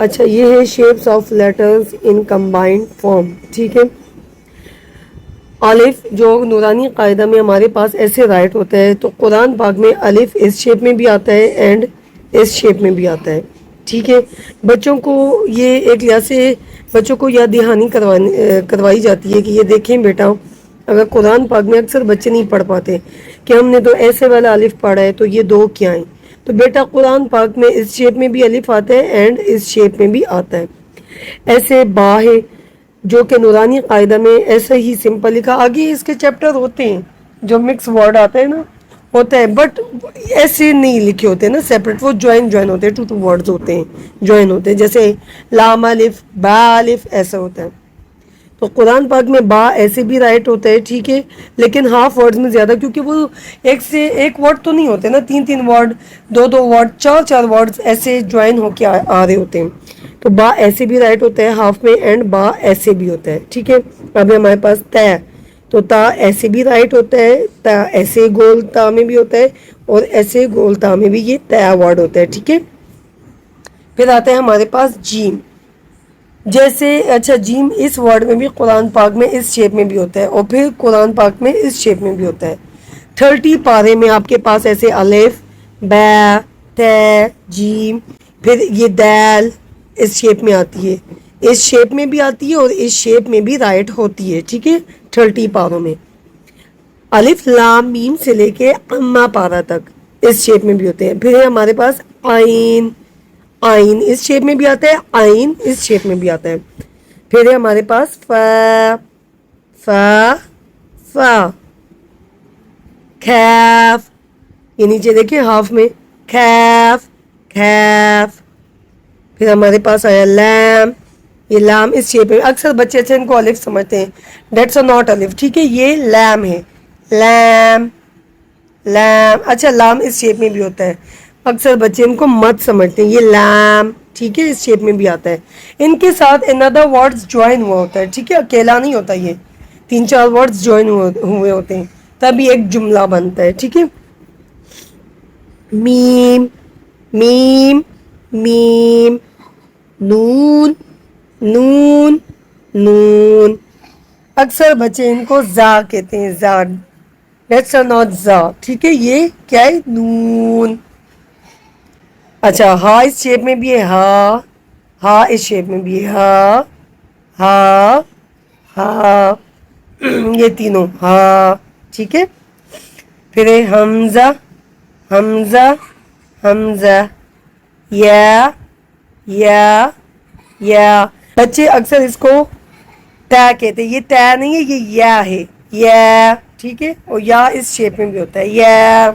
اچھا یہ ہے shapes of letters in combined form. ٹھیک ہے. الف جو نورانی قاعدہ میں ہمارے پاس ایسے رائٹ ہوتا ہے تو قرآن پاک میں الف اس شیپ میں بھی آتا ہے اینڈ اس شیپ میں بھی آتا ہے. ٹھیک ہے. بچوں کو یہ ایک لحاظ سے بچوں کو یاد دہانی کروائی جاتی ہے کہ یہ دیکھیں بیٹا، اگر قرآن پاک میں اکثر بچے نہیں پڑھ پاتے کہ ہم نے تو ایسے والا الف پڑھا ہے تو یہ دو کیا ہیں، تو بیٹا قرآن پاک میں اس شیپ میں بھی الف آتا ہے اینڈ اس شیپ میں بھی آتا ہے. ایسے با ہے جو کہ نورانی قاعدہ میں ایسا ہی سمپل لکھا. آگے اس کے چیپٹر ہوتے ہیں جو مکس ورڈ آتا ہے نا ہوتا ہے، بٹ ایسے نہیں لکھے ہوتے نا سیپریٹ، وہ جوائن ہوتے ہیں، ٹو ورڈز ہوتے ہیں جوائن ہوتے ہیں، جیسے لام الف با الف ایسا ہوتا ہے. تو قرآن پاک میں با ایسے بھی رائٹ ہوتا ہے. ٹھیک ہے. لیکن ہاف ورڈز میں زیادہ، کیونکہ وہ ایک سے ایک ورڈ تو نہیں ہوتے نا، تین ورڈ، دو ورڈ، چار ورڈز ایسے جوائن ہو کے آ رہے ہوتے ہیں. تو با ایسے بھی رائٹ ہوتا ہے ہاف میں اینڈ با ایسے بھی ہوتا ہے. ٹھیک ہے. اب ہمارے پاس تا، تو تا ایسے بھی رائٹ ہوتا ہے، تا ایسے گول تا میں بھی ہوتا ہے اور ایسے گول تا میں بھی یہ تا ورڈ ہوتا ہے. ٹھیک ہے. پھر آتا ہے ہمارے پاس جیم. جیسے اچھا جیم اس ورڈ میں بھی قرآن پاک میں اس شیپ میں بھی ہوتا ہے اور پھر قرآن پاک میں اس شیپ میں بھی ہوتا ہے. 30 پارے میں آپ کے پاس ایسے الف با ت جیم، پھر یہ دال اس شیپ میں آتی ہے، اس شیپ میں بھی آتی ہے اور اس شیپ میں بھی رائٹ ہوتی ہے. ٹھیک ہے. 30 پاروں میں الف لام میم سے لے کے اما پارا تک اس شیپ میں بھی ہوتے ہیں. پھر ہے ہمارے پاس آئین، آئین اس شیپ میں بھی آتا ہے، آئین اس شیپ میں بھی آتا ہے. پھر ہے ہمارے پاس فا، فا فا، کیف، یہ نیچے دیکھیں ہاف میں کیف کیف. پھر ہمارے پاس آیا لام، یہ لام اس شیپ میں، اکثر بچے اچھے ان کو الف سمجھتے ہیں، دیٹس اے ناٹ الف. ٹھیک ہے. یہ لام ہے، لام لام. اچھا لام اس شیپ میں بھی ہوتا ہے، اکثر بچے ان کو مت سمجھتے ہیں، یہ لام. ٹھیک ہے. اس شیپ میں بھی آتا ہے. ان کے ساتھ another words جوائن ہوا ہوتا ہے. ٹھیک ہے. اکیلا نہیں ہوتا، یہ 3-4 ورڈز جوائن ہوئے ہوتے ہیں تب یہ ایک جملہ بنتا ہے. ٹھیک ہے. میم میم میم، نون نون نون. اکثر بچے ان کو زا کہتے ہیں، زا، دیٹس ناٹ زا. ٹھیک ہے. یہ کیا ہے؟ نون. اچھا ہا اس شیپ میں بھی ہے، ہا، ہا اس شیپ میں بھی ہے، ہا ہا ہا، یہ تینوں ہا. ٹھیک ہے. پھر ہے حمزہ، حمزہ حمزہ، یا یا. بچے اکثر اس کو تا کہتے ہیں، یہ تا نہیں ہے، یہ یا ہے، یا. ٹھیک ہے. اور یا اس شیپ میں بھی ہوتا ہے، یا.